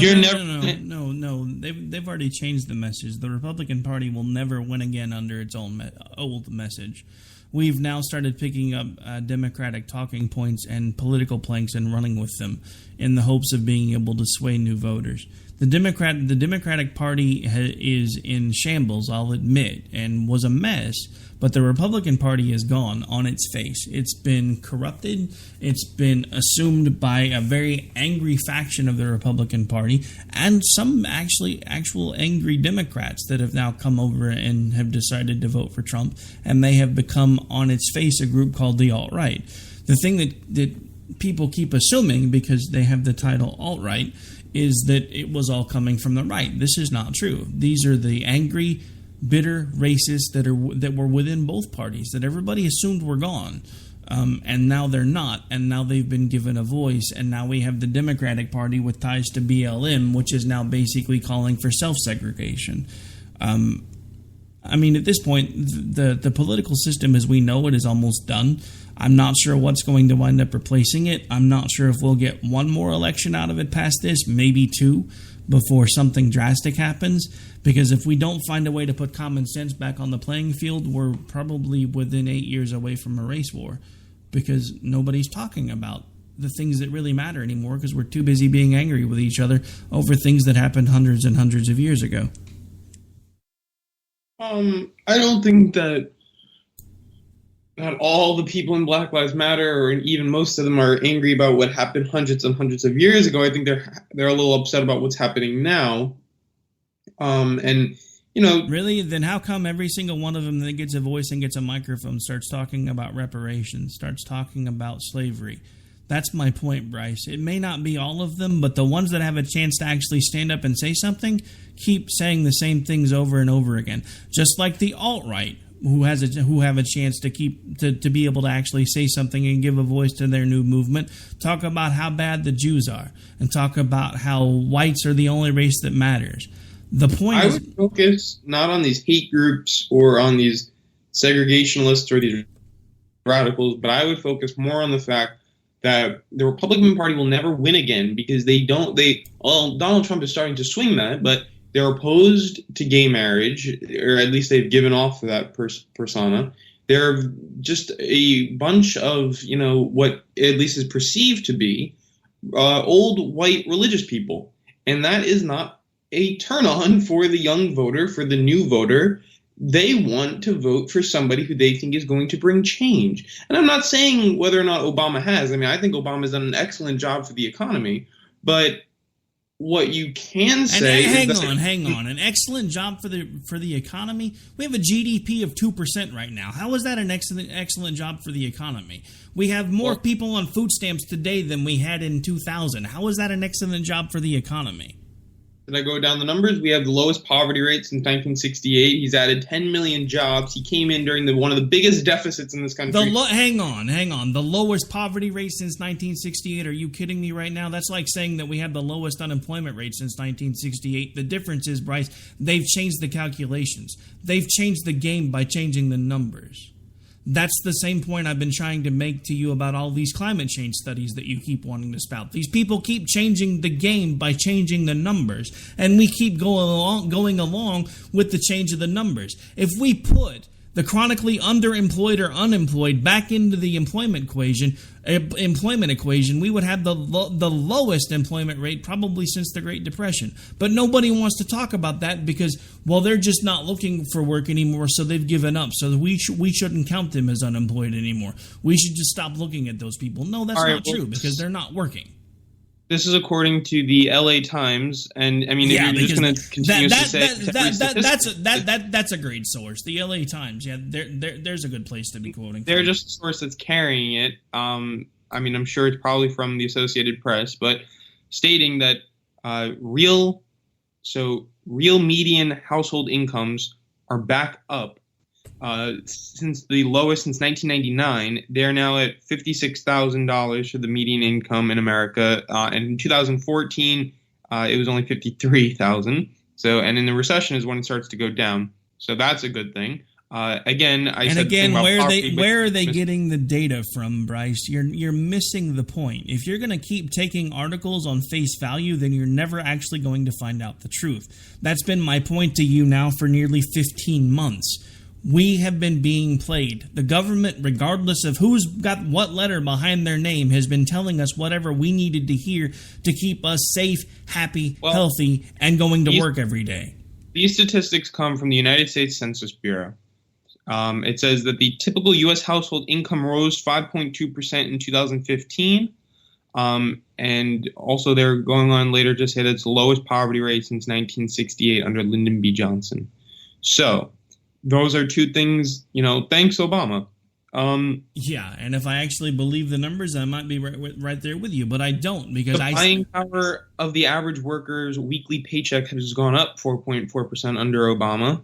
They've already changed the message. The Republican Party will never win again under its own old message. We've now started picking up Democratic talking points and political planks and running with them in the hopes of being able to sway new voters. The Democratic Party is in shambles, I'll admit, and was a mess, but the Republican Party is gone on its face. It's been corrupted. It's been assumed by a very angry faction of the Republican Party and some actual angry Democrats that have now come over and have decided to vote for Trump, and they have become on its face a group called the alt-right. The thing that people keep assuming, because they have the title alt-right, is that it was all coming from the right. This is not true. These are the angry, bitter racists that were within both parties that everybody assumed were gone, and now they're not, and now they've been given a voice, and now we have the Democratic Party with ties to BLM, which is now basically calling for self-segregation. I mean, at this point, the political system as we know it is almost done. I'm not sure what's going to wind up replacing it. I'm not sure if we'll get one more election out of it past this, maybe two, before something drastic happens. Because if we don't find a way to put common sense back on the playing field, we're probably within 8 years away from a race war. Because nobody's talking about the things that really matter anymore, because we're too busy being angry with each other over things that happened hundreds and hundreds of years ago. I don't think that not all the people in Black Lives Matter, or even most of them, are angry about what happened hundreds and hundreds of years ago. I think they're a little upset about what's happening now. Really? Then how come every single one of them that gets a voice and gets a microphone starts talking about reparations, starts talking about slavery? That's my point, Bryce. It may not be all of them, but the ones that have a chance to actually stand up and say something keep saying the same things over and over again. Just like the alt-right. who have a chance to be able to actually say something and give a voice to their new movement, talk about how bad the Jews are, and talk about how whites are the only race that matters. The point I would focus not on these hate groups or on these segregationists or these radicals, but I would focus more on the fact that the Republican Party will never win again because Donald Trump is starting to swing that, but they're opposed to gay marriage, or at least they've given off that persona. They're just a bunch of, what at least is perceived to be old white religious people. And that is not a turn on for the young voter, for the new voter. They want to vote for somebody who they think is going to bring change. And I'm not saying whether or not Obama has. I mean, I think Obama's done an excellent job for the economy. But what you can say hang on. An excellent job for the economy? We have a GDP of 2% right now. How is that an excellent job for the economy? We have more people on food stamps today than we had in 2000. How is that an excellent job for the economy? Did I go down the numbers? We have the lowest poverty rate since 1968. He's added 10 million jobs. He came in during one of the biggest deficits in this country. Hang on. The lowest poverty rate since 1968? Are you kidding me right now? That's like saying that we have the lowest unemployment rate since 1968. The difference is, Bryce, they've changed the calculations. They've changed the game by changing the numbers. That's the same point I've been trying to make to you about all these climate change studies that you keep wanting to spout. These people keep changing the game by changing the numbers, and we keep going along with the change of the numbers. If we put the chronically underemployed or unemployed back into the employment equation, we would have the lowest employment rate probably since the Great Depression. But nobody wants to talk about that because, they're just not looking for work anymore, so they've given up. So we shouldn't count them as unemployed anymore. We should just stop looking at those people. No, that's not true because they're not working. This is according to the LA Times, and I mean, if you're just going to continue to say that's a great source. The LA Times, there's a good place to be quoting. They're just a source that's carrying it. I mean, I'm sure it's probably from the Associated Press, but stating that real median household incomes are back up since the lowest since 1999. They're now at $56,000 for the median income in America, and in 2014 it was only $53,000. So, and in the recession is when it starts to go down. So that's a good thing. Where are they getting the data from, Bryce? You're missing the point. If you're going to keep taking articles on face value, then you're never actually going to find out the truth. That's been my point to you now for nearly 15 months. We have been being played. The government, regardless of who's got what letter behind their name, has been telling us whatever we needed to hear to keep us safe, happy, healthy, and going to work every day. These statistics come from the United States Census Bureau. It says that the typical U.S. household income rose 5.2% in 2015. And also they're going on later to say that it's the lowest poverty rate since 1968 under Lyndon B. Johnson. So those are two things, thanks Obama. Yeah, and if I actually believe the numbers, I might be right there with you, but I don't because the buying power of the average worker's weekly paycheck has gone up 4.4% under Obama.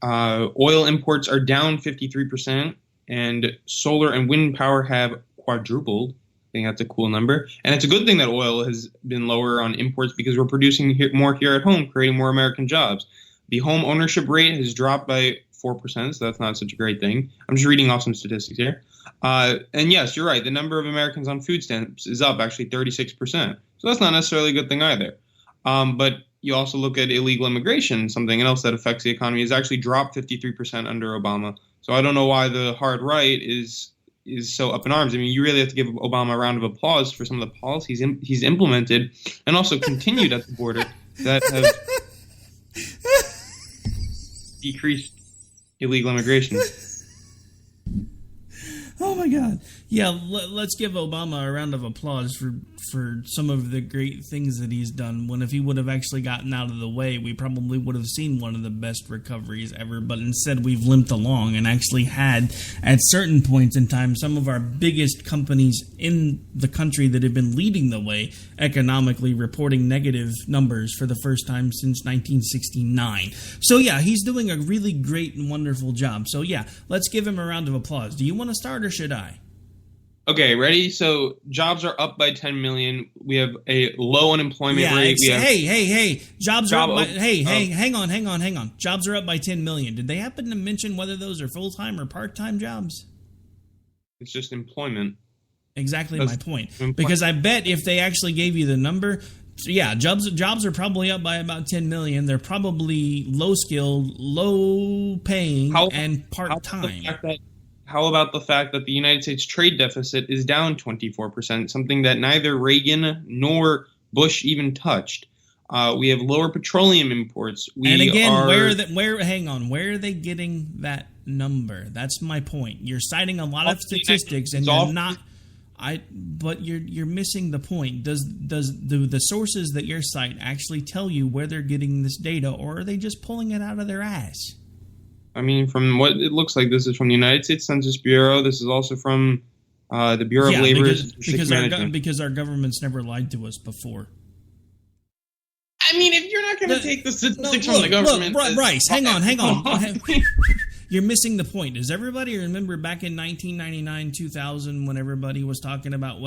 Oil imports are down 53%, and solar and wind power have quadrupled. I think that's a cool number. And it's a good thing that oil has been lower on imports because we're producing more here at home, creating more American jobs. The home ownership rate has dropped by 4%, so that's not such a great thing. I'm just reading off some statistics here. And yes, you're right. The number of Americans on food stamps is up actually 36%. So that's not necessarily a good thing either. But you also look at illegal immigration, something else that affects the economy, has actually dropped 53% under Obama. So I don't know why the hard right is so up in arms. I mean, you really have to give Obama a round of applause for some of the policies he's implemented and also continued at the border that have decreased illegal immigration. Oh my God. Yeah, let's give Obama a round of applause for some of the great things that he's done, when if he would have actually gotten out of the way, we probably would have seen one of the best recoveries ever, but instead we've limped along and actually had, at certain points in time, some of our biggest companies in the country that have been leading the way economically reporting negative numbers for the first time since 1969. So yeah, he's doing a really great and wonderful job. So yeah, let's give him a round of applause. Do you want to start or should I? Okay, ready? So jobs are up by 10 million. We have a low unemployment rate. Hey. Jobs are up by, hang on. Jobs are up by 10 million. Did they happen to mention whether those are full-time or part-time jobs? It's just employment. Exactly my point. Because I bet if they actually gave you the number, yeah, jobs are probably up by about 10 million. They're probably low-skilled, low-paying, and part-time. How about the fact that the United States trade deficit is down 24%, something that neither Reagan nor Bush even touched? We have lower petroleum imports. Where are they getting that number? That's my point. You're citing a lot of statistics, and you're not. But you're missing the point. Does the sources that you're citing actually tell you where they're getting this data, or are they just pulling it out of their ass? I mean, from what it looks like, this is from the United States Census Bureau. This is also from the Bureau of Labor because our government's never lied to us before. I mean, if you're not going to take the statistics from the government... Look, Bryce, hang on. You're missing the point. Does everybody remember back in 1999, 2000, when everybody was talking about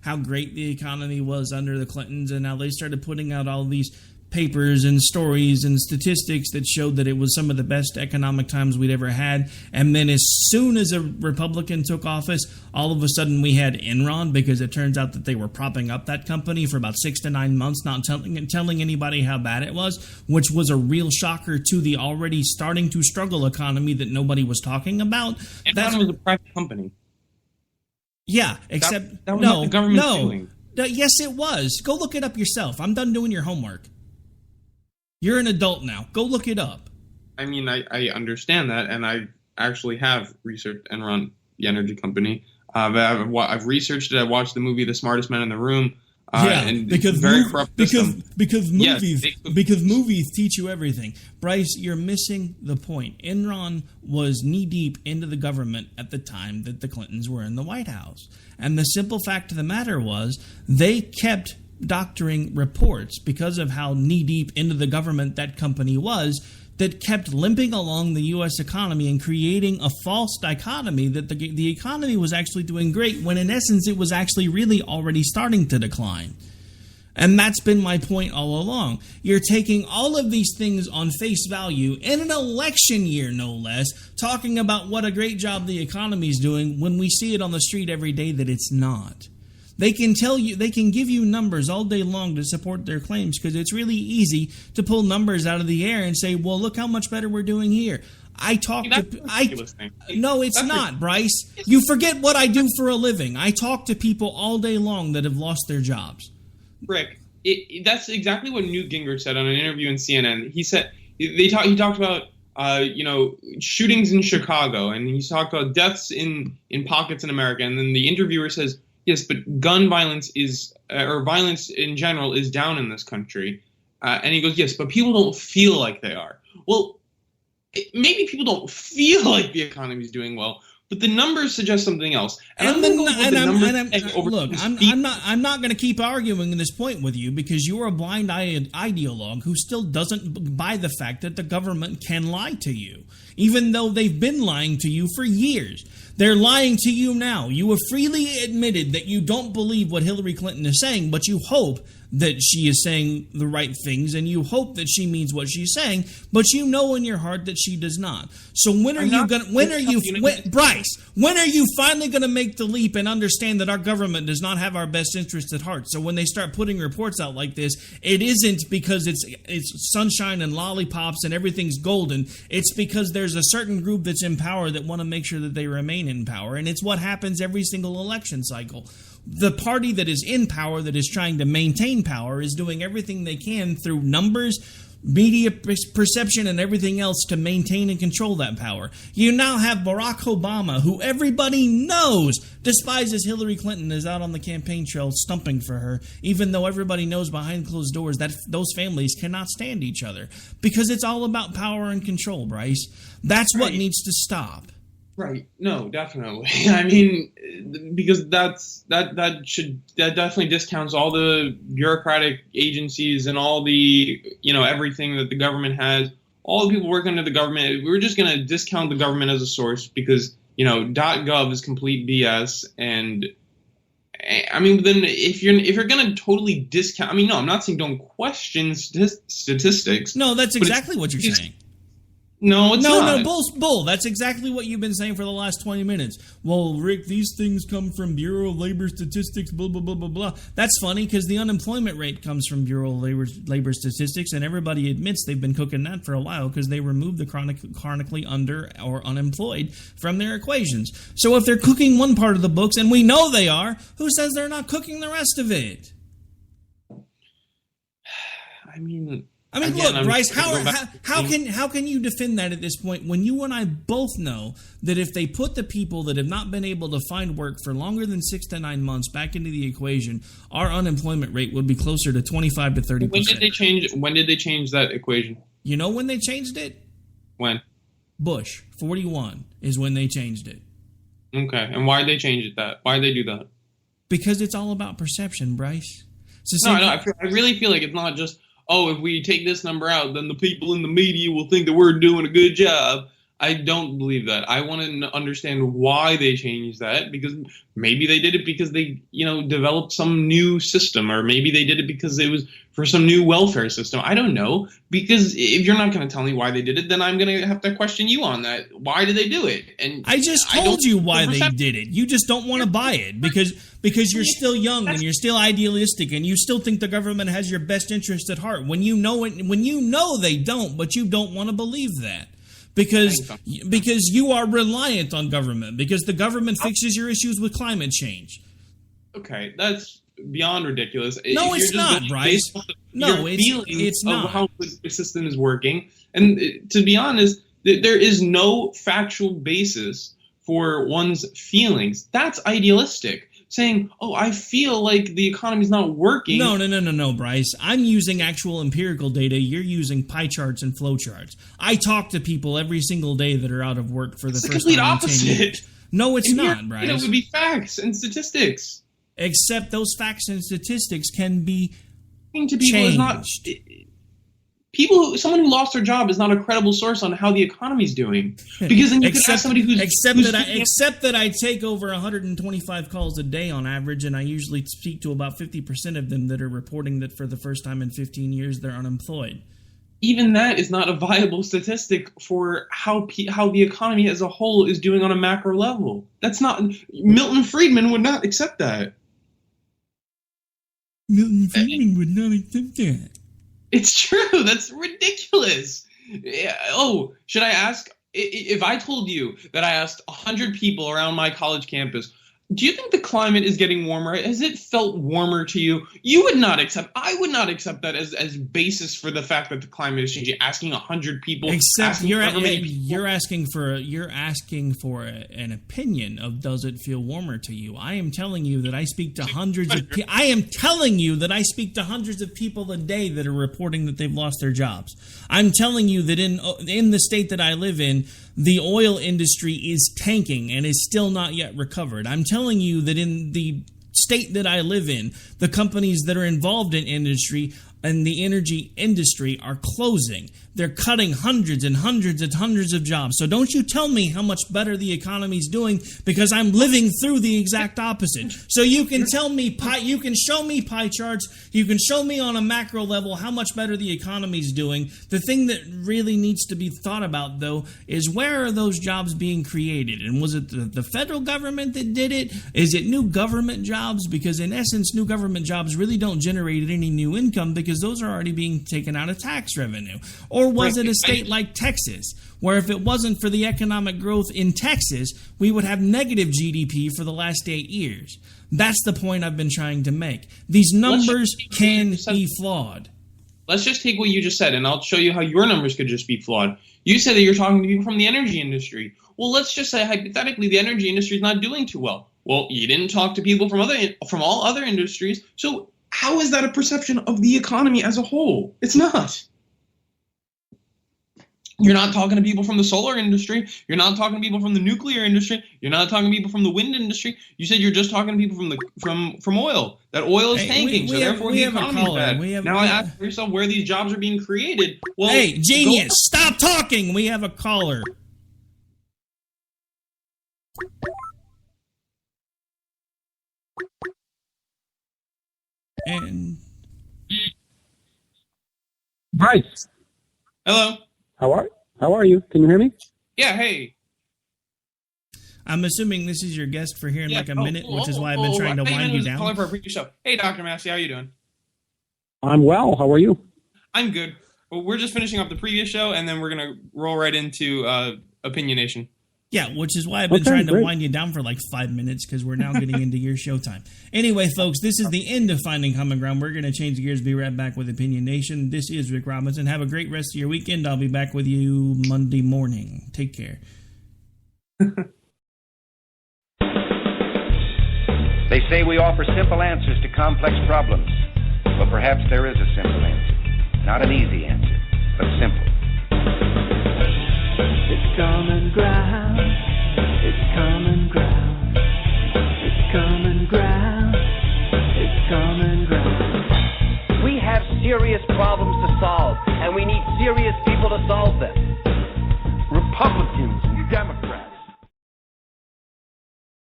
how great the economy was under the Clintons, and how they started putting out all these papers and stories and statistics that showed that it was some of the best economic times we'd ever had. And then as soon as a Republican took office, all of a sudden we had Enron, because it turns out that they were propping up that company for about 6 to 9 months, not telling anybody how bad it was, which was a real shocker to the already starting to struggle economy that nobody was talking about. Enron was a private company. Yeah, except that was not the government doing. Yes, it was. Go look it up yourself. I'm done doing your homework. You're an adult now. Go look it up. I mean, I understand that, and I actually have researched Enron, the energy company. I've researched it. I watched the movie The Smartest Man in the Room. Because movies teach you everything. Bryce, you're missing the point. Enron was knee-deep into the government at the time that the Clintons were in the White House. And the simple fact of the matter was they kept doctoring reports because of how knee-deep into the government that company was, that kept limping along the U.S. economy and creating a false dichotomy that the economy was actually doing great, when in essence it was actually really already starting to decline. And that's been my point all along. You're taking all of these things on face value in an election year, no less, talking about what a great job the economy's doing, when we see it on the street every day that it's not. They can tell you, they can give you numbers all day long to support their claims, because it's really easy to pull numbers out of the air and say, well, look how much better we're doing here. No, it's not, Bryce. You forget what I do for a living. I talk to people all day long that have lost their jobs. Rick, that's exactly what Newt Gingrich said on an interview in CNN. He said he talked about shootings in Chicago, and he talked about deaths in pockets in America, and then the interviewer says, yes, but gun violence or violence in general is down in this country. And he goes, yes, but people don't feel like they are. Well, maybe people don't feel like the economy is doing well, but the numbers suggest something else. I'm not going to keep arguing this point with you, because you're a blind ideologue who still doesn't buy the fact that the government can lie to you, even though they've been lying to you for years. They're lying to you now. You have freely admitted that you don't believe what Hillary Clinton is saying, but you hope that she is saying the right things, and you hope that she means what she's saying, but you know in your heart that she does not. So Bryce, when are you finally going to make the leap and understand that our government does not have our best interests at heart? So when they start putting reports out like this, it isn't because it's sunshine and lollipops and everything's golden. It's because there's a certain group that's in power that want to make sure that they remain in power, and it's what happens every single election cycle. The party that is in power, that is trying to maintain power, is doing everything they can through numbers, media perception and everything else to maintain and control that power. You now have Barack Obama, who everybody knows despises Hillary Clinton, is out on the campaign trail stumping for her, even though everybody knows behind closed doors that those families cannot stand each other. Because it's all about power and control, Bryce. That's what needs to stop. Right. No, definitely. I mean, because that definitely discounts all the bureaucratic agencies and all the, everything that the government has, all the people working under the government. We're just going to discount the government as a source because, .gov is complete BS. And I mean, then if you're going to totally discount, no, I'm not saying don't question statistics. No, that's exactly what you're saying. No, it's not. No, bull. That's exactly what you've been saying for the last 20 minutes. Well, Rick, these things come from Bureau of Labor Statistics, blah, blah, blah, blah, blah. That's funny because the unemployment rate comes from Bureau of Labor Statistics, and everybody admits they've been cooking that for a while because they removed the chronically under or unemployed from their equations. So if they're cooking one part of the books, and we know they are, who says they're not cooking the rest of it? Look, Bryce, how can you defend that at this point when you and I both know that if they put the people that have not been able to find work for longer than 6 to 9 months back into the equation, our unemployment rate would be closer to 25 to 30%. When did they change that equation? You know when they changed it? When? Bush, 41 is when they changed it. Okay, and why did they change it that? Why did they do that? Because it's all about perception, Bryce. I really feel like it's not just, if we take this number out, then the people in the media will think that we're doing a good job. I don't believe that. I want to understand why they changed that, because maybe they did it because they, developed some new system, or maybe they did it because it was for some new welfare system. I don't know, because if you're not going to tell me why they did it, then I'm going to have to question you on that. Why did they do it? And I just told you why they did it. You just don't want to buy it because you're still young and you're still idealistic and you still think the government has your best interest at heart when you know it, when you know they don't, but you don't want to believe that. Because you are reliant on government, because the government fixes your issues with climate change. Okay, that's beyond ridiculous. No, it's not, Bryce. No, it's not. Of how the system is working. And to be honest, there is no factual basis for one's feelings. That's idealistic. Saying, I feel like the economy's not working. No, Bryce. I'm using actual empirical data. You're using pie charts and flow charts. I talk to people every single day that are out of work for the first time in 10 years. It's the complete opposite. No, it's not, Bryce. It would be facts and statistics. Except those facts and statistics can be changed. Someone who lost their job is not a credible source on how the economy's doing. Because then you can ask somebody except that I take over 125 calls a day on average, and I usually speak to about 50% of them that are reporting that for the first time in 15 years they're unemployed. Even that is not a viable statistic for how the economy as a whole is doing on a macro level. That's not. Milton Friedman would not accept that. Milton Friedman would not accept that. It's true. That's ridiculous. Should I ask? If I told you that I asked 100 people around my college campus, do you think the climate is getting warmer? Has it felt warmer to you? You would not accept. I would not accept that as basis for the fact that the climate is changing. Asking 100 people. Except you're asking for an opinion of does it feel warmer to you? I am telling you that I speak to hundreds of people. I am telling you that I speak to hundreds of people a day that are reporting that they've lost their jobs. I'm telling you that in the state that I live in, the oil industry is tanking and is still not yet recovered. I'm telling you that in the state that I live in, the companies that are involved in industry and the energy industry are closing. They're cutting hundreds and hundreds and hundreds of jobs. So don't you tell me how much better the economy's doing, because I'm living through the exact opposite. So you can tell me, you can show me pie charts, you can show me on a macro level how much better the economy's doing. The thing that really needs to be thought about, though, is where are those jobs being created? And was it the federal government that did it? Is it new government jobs? Because in essence, new government jobs really don't generate any new income, because those are already being taken out of tax revenue. Or was it a state like Texas, where if it wasn't for the economic growth in Texas, we would have negative GDP for the last 8 years? That's the point I've been trying to make. These numbers can be flawed. let's just take what you just said, and I'll show you how your numbers could just be flawed. You said that you're talking to people from the energy industry. Well, let's just say hypothetically the energy industry is not doing too well. Well, you didn't talk to people from all other industries, so how is that a perception of the economy as a whole? It's not. You're not talking to people from the solar industry. You're not talking to people from the nuclear industry. You're not talking to people from the wind industry. You said you're just talking to people from oil. That oil is tanking, so therefore the economy is bad. Now I ask yourself where these jobs are being created. Well, hey, genius, stop talking. We have a caller. And Bryce. Hello. How are you? Can you hear me? Yeah, hey. I'm assuming this is your guest for here in like a minute, which is why I've been trying to wind you down. Calling for a previous show. Hey, Dr. Massey, how you doing? I'm well. How are you? I'm good. Well, we're just finishing up the previous show, and then we're going to roll right into Opinionation. Yeah, which is why I've been trying to wind you down for like 5 minutes, because we're now getting into your showtime. Anyway, folks, this is the end of Finding Common Ground. We're going to change gears, be right back with Opinionation. This is Rick Robinson. Have a great rest of your weekend. I'll be back with you Monday morning. Take care. They say we offer simple answers to complex problems, but perhaps there is a simple answer. Not an easy answer, but simple. It's common ground. It's common ground. It's common ground. It's common ground. We have serious problems to solve, and we need serious people to solve them. Republicans and Democrats.